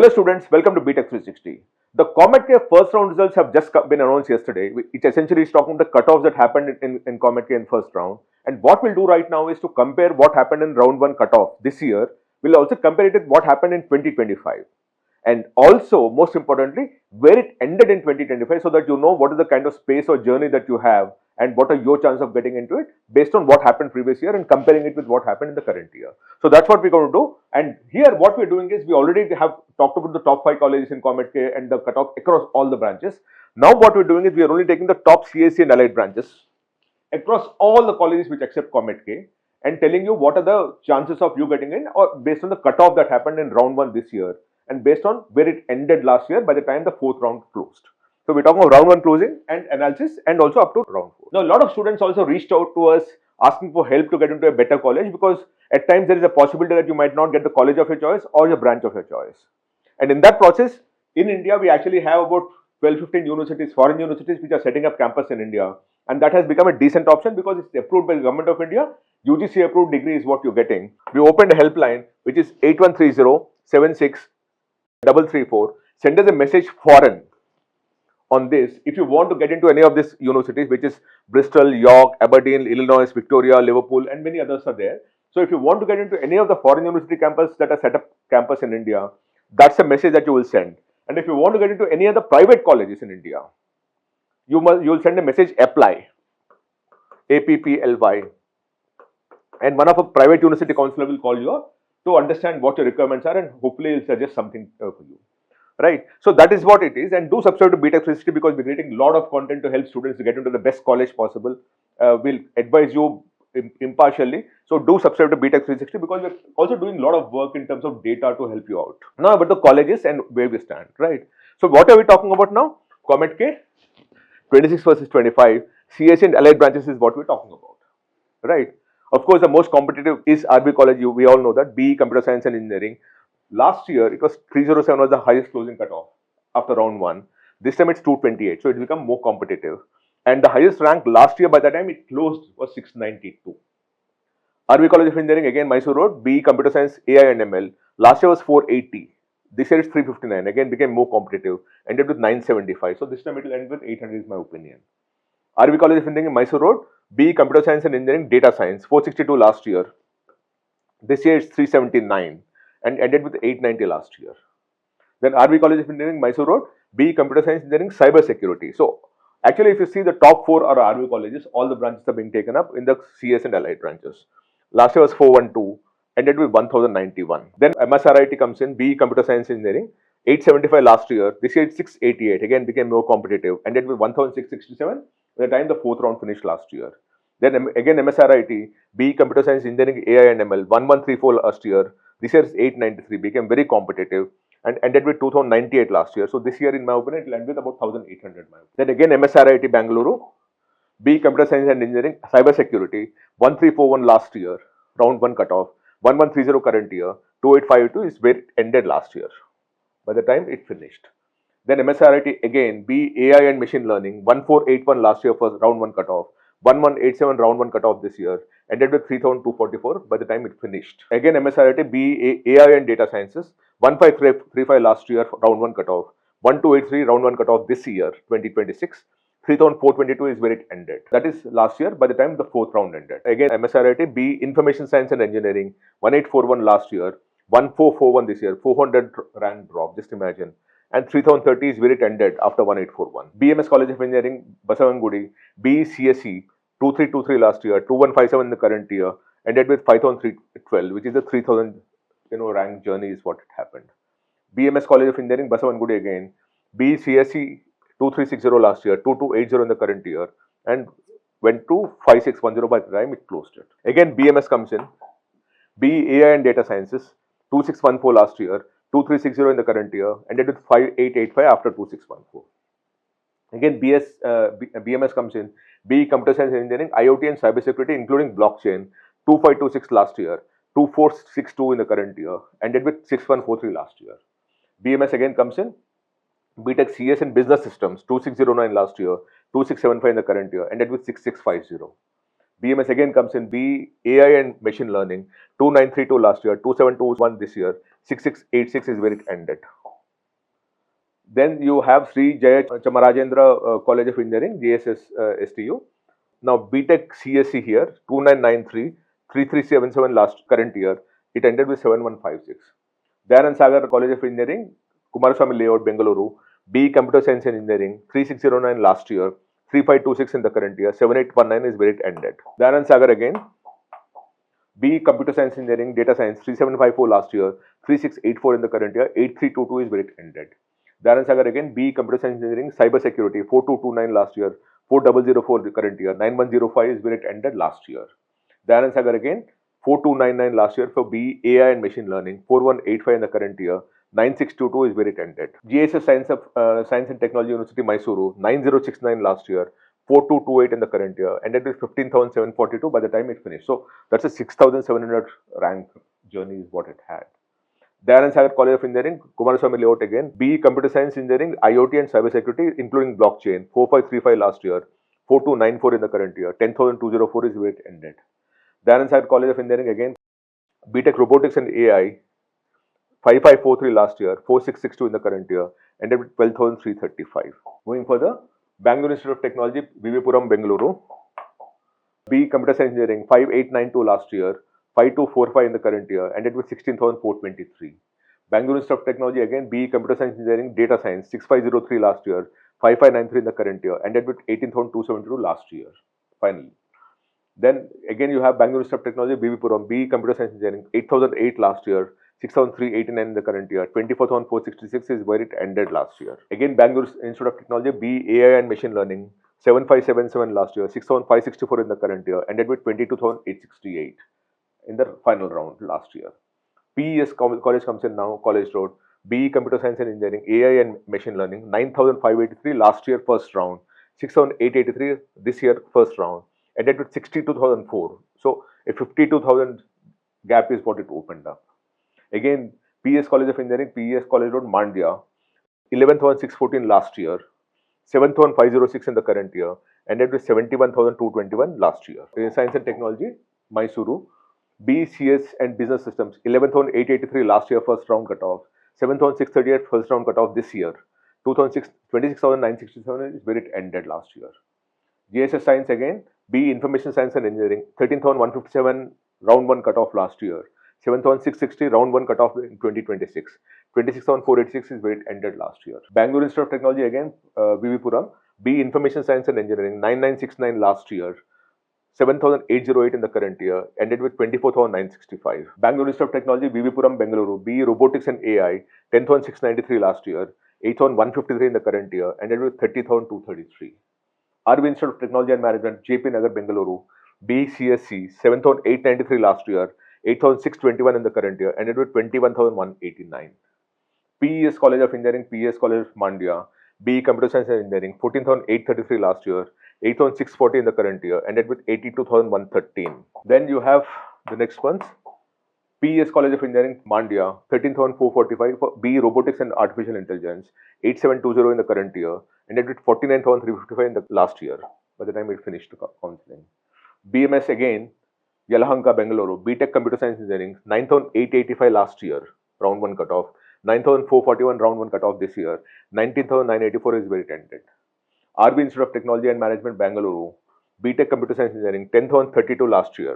Hello students, welcome to Btech360. The COMEDK first round results have just been announced yesterday. It essentially is talking about the cutoffs that happened in COMEDK in first round. And what we'll do right now is to compare what happened in round 1 cutoff this year. We'll also compare it with what happened in 2025. And also, most importantly, where it ended in 2025 so that you know what is the kind of space or journey that you have and what are your chances of getting into it based on what happened previous year and comparing it with what happened in the current year. So that's what we're going to do. And here what we're doing is we already have talked about the top 5 colleges in COMEDK and the cutoff across all the branches. Now what we're doing is we are only taking the top CSE and allied branches across all the colleges which accept COMEDK and telling you what are the chances of you getting in or based on the cutoff that happened in round 1 this year and based on where it ended last year by the time the 4th round closed. So we're talking about round 1 closing and analysis and also up to round 4. Now a lot of students also reached out to us asking for help to get into a better college because at times there is a possibility that you might not get the college of your choice or your branch of your choice. And in that process, in India, we actually have about 12-15 universities, foreign universities, which are setting up campus in India. And that has become a decent option because it's approved by the government of India. UGC approved degree is what you're getting. We opened a helpline, which is 8130-76-334. Send us a message foreign on this. If you want to get into any of these universities, which is Bristol, York, Aberdeen, Illinois, Victoria, Liverpool, and many others are there. So if you want to get into any of the foreign university campus that are set up campus in India, that's a message that you will send. And if you want to get into any other private colleges in India, you will send a message apply, APPLY, and one of a private university counselor will call you up to understand what your requirements are and hopefully will suggest something for you. Right. So that is what it is. And do subscribe to Btech360 because we're creating a lot of content to help students to get into the best college possible. We'll advise you impartially. So do subscribe to Btech360 because we're also doing a lot of work in terms of data to help you out. Now about the colleges and where we stand. Right. So what are we talking about now? COMEDK 26 versus 25. CSE and allied branches is what we're talking about. Right. Of course, the most competitive is RV College. We all know that. BE Computer Science and Engineering. Last year, it was 307 was the highest closing cutoff after round 1. This time it's 228, so it's become more competitive. And the highest rank last year by the time it closed was 692. RV College of Engineering, again Mysore Road, BE Computer Science, AI and ML. Last year was 480. This year it's 359. Again became more competitive. Ended with 975. So this time it will end with 800 is my opinion. RV College of Engineering, Mysore Road, BE Computer Science and Engineering, Data Science, 462 last year. This year it's 379. And ended with 890 last year. Then RV College of Engineering, Mysore Road, BE Computer Science Engineering, Cyber Security. So actually if you see the top 4 are RV colleges, all the branches are being taken up in the CS and allied branches. Last year was 412, ended with 1091. Then MSRIT comes in, BE Computer Science Engineering, 875 last year. This year it's 688, again became more competitive, ended with 1667 by the time the 4th round finished last year. Then again MSRIT, BE Computer Science Engineering, AI and ML, 1134 last year. This year is 893, became very competitive and ended with 2098 last year. So this year, in my opinion, it will end with about 1800. Then again, MSRIT Bangalore, BE Computer Science and Engineering, Cyber Security, 1341 last year, round 1 cutoff, 1130 current year, 2852 is where it ended last year by the time it finished. Then MSRIT again, BE AI and Machine Learning, 1481 last year for round 1 cutoff, 1187 round 1 cutoff this year, ended with 3244 by the time it finished. Again MSRIT, BE AI and Data Sciences, 1535 last year round 1 cutoff, 1283 round 1 cutoff this year 2026, 3422 is where it ended. That is last year by the time the 4th round ended. Again MSRIT, BE Information Science and Engineering, 1841 last year, 1441 this year, 400 rank drop, just imagine. And 3030 is where it ended after 1841. BMS College of Engineering, Basavangudi, BE CSE, 2323 last year, 2157 in the current year, ended with 5312, which is the 3000 rank journey is what it happened. BMS College of Engineering, Basavangudi again, BE CSE 2360 last year, 2280 in the current year, and went to 5610 by the time it closed it. Again BMS comes in, BE AI and Data Sciences, 2614 last year, 2360 in the current year, ended with 5885 after 2614. Again, BMS comes in, BE Computer Science Engineering, IoT and Cybersecurity, including blockchain, 2526 last year, 2462 in the current year, ended with 6143 last year. BMS again comes in, Btech CS and Business Systems, 2609 last year, 2675 in the current year, ended with 6650. BMS again comes in, BE AI and Machine Learning, 2932 last year, 2721 this year, 6686 is where it ended. Then you have Sri Jaya Chamarajendra College of Engineering, JSS STU. Now Btech CSE here, 2993, 3377 last current year. It ended with 7156. Dayananda Sagar College of Engineering, Kumaraswamy Layout, Bangalore. B Computer Science and Engineering, 3609 last year, 3526 in the current year, 7819 is where it ended. Dayananda Sagar again, B Computer Science Engineering, Data Science, 3754 last year, 3684 in the current year, 8322 is where it ended. Dayananda Sagar again, B Computer Science Engineering, Cyber Security, 4229 last year, 4004 the current year, 9105 is where it ended last year. Dayananda Sagar again, 4299 last year for B AI and Machine Learning, 4185 in the current year, 9622 is where it ended. GSS Science and Technology University, Mysuru, 9069 last year, 4228 in the current year, ended with 15,742 by the time it finished. So that's a 6,700 rank journey is what it had. Dayananda Sagar College of Engineering, Kumaraswamy Layout again, B Computer Science Engineering, IoT and Cybersecurity, including blockchain, 4535 last year, 4294 in the current year, 10,204 is where it ended. Dayananda Sagar College of Engineering again, Btech Robotics and AI, 5543 last year, 4662 in the current year, ended with 12,335. Moving further, Bangalore Institute of Technology, Vivipuram, Bengaluru, B Computer Science Engineering, 5892 last year, 5245 in the current year, ended with 16,423. Bangalore Institute of Technology again, B Computer Science Engineering, Data Science, 6503 last year, 5593 in the current year, ended with 18,272 last year, finally. Then again you have Bangalore Institute of Technology, Vivipuram, B Computer Science Engineering, 8008 last year, 6,389 in the current year, 24,466 is where it ended last year. Again Bangalore Institute of Technology, B AI and Machine Learning, 7577 last year, 6,564 in the current year, ended with 22,868 in the final round last year. PES college comes in now, College Road, BE Computer Science and Engineering, AI and Machine Learning, 9,583 last year first round, 6,883 this year first round, ended with 62,004. So a 52,000 gap is what it opened up. Again, PS College of Engineering, PS College Road, Mandya, 11,614 last year, 7,506 in the current year, ended with 71,221 last year. Science and Technology, Mysuru, BCS and Business Systems, 11,883 last year first round cutoff, 7,638 first round cutoff this year, 26,967 is where it ended last year. GSS Science again, B Information Science and Engineering, 13,157 round 1 cutoff last year, 7,660 round 1 cutoff in 2026, 26,486 is where it ended last year. Bangalore Institute of Technology again, Vivipuram, B Information Science and Engineering, 9969 last year, 7,808 in the current year, ended with 24,965. Bangalore Institute of Technology, Vivipuram, Bengaluru, B Robotics and AI, 10,693 last year, 8,153 in the current year, ended with 30,233. RV Institute of Technology and Management, JP Nagar, Bengaluru, BCSC, 7,893 last year, 8,621 in the current year, ended with 21,189. PES College of Engineering, PES College of Mandya, B Computer Science and Engineering, 14,833 last year, 8,640 in the current year, ended with 82,113. Then you have the next ones. PES College of Engineering, Mandya, 13,445 for B Robotics and Artificial Intelligence, 8,720 in the current year, ended with 49,355 in the last year by the time it finished the counseling. BMS again, Yelahanka, Bengaluru, Btech Computer Science Engineering, 9,885 last year, round 1 cutoff, 9,441 round 1 cutoff this year, 19,984 is where it ended. RV Institute of Technology and Management, Bangalore, Btech Computer Science Engineering, 10,032 last year,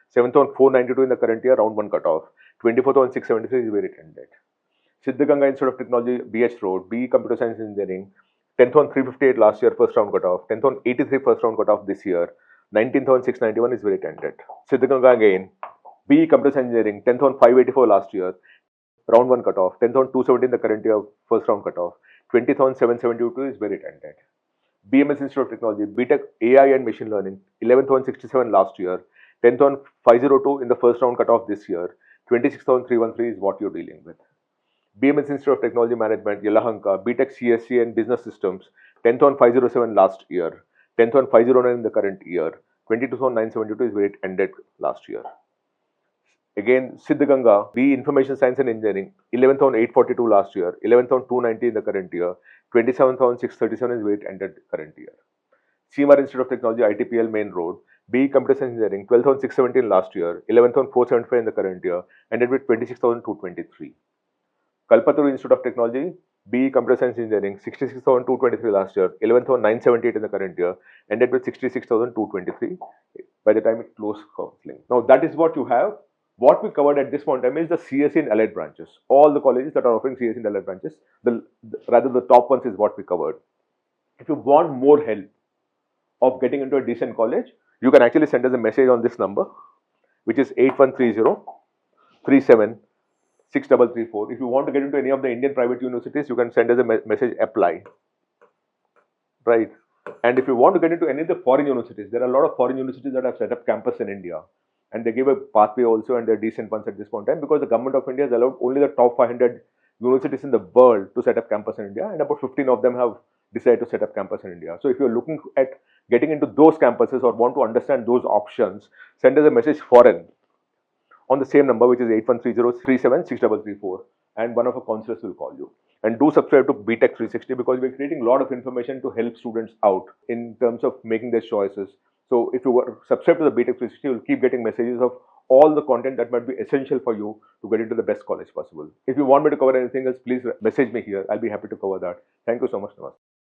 7,492 in the current year, round 1 cutoff, 24,673 is where it ended. Siddaganga Institute of Technology, BH Road, B Computer Science Engineering, 10,358 last year, first round cutoff, 10,083 first round cutoff this year, 19,691 is where it ended. Siddaganga again, B Computer Science Engineering, 10,584 last year, round 1 cutoff, 10,270 in the current year, first round cutoff, 20,772 is where it ended. BMS Institute of Technology, Btech AI and Machine Learning, 11,167 last year, 10,502 in the first round cutoff this year, 26,313 is what you're dealing with. BMS Institute of Technology Management, Yelahanka, Btech CSE and Business Systems, 10,507 last year, 10,509 in the current year, 22,972 is where it ended last year. Again, Siddaganga, B Information Science and Engineering, 11,842 last year, 11,290 in the current year, 27,637 is where it ended current year. CMR Institute of Technology, ITPL Main Road, B Computer Science Engineering, 12,617 last year, 11,475 in the current year, ended with 26,223. Kalpataru Institute of Technology, BE Computer Science Engineering, 66,223 last year, 11,978 in the current year, ended with 66,223 by the time it closed counseling. Now that is what you have. What we covered at this point in time is the CSE and allied branches. All the colleges that are offering CSE and allied branches, rather the top ones is what we covered. If you want more help of getting into a decent college, you can actually send us a message on this number, which is 8130 37 6334. If you want to get into any of the Indian private universities, you can send us a message apply. Right. And if you want to get into any of the foreign universities, there are a lot of foreign universities that have set up campus in India. And they give a pathway also, and they're decent ones at this point in time, because the government of India has allowed only the top 500 universities in the world to set up campus in India, and about 15 of them have decided to set up campus in India. So if you're looking at getting into those campuses or want to understand those options, send us a message foreign on the same number, which is 8130 37 6334, and one of our counselors will call you. And do subscribe to Btech360, because we're creating a lot of information to help students out in terms of making their choices. So if you subscribe to the Btech360, you'll keep getting messages of all the content that might be essential for you to get into the best college possible. If you want me to cover anything else, please message me here. I'll be happy to cover that. Thank you so much, Namaste.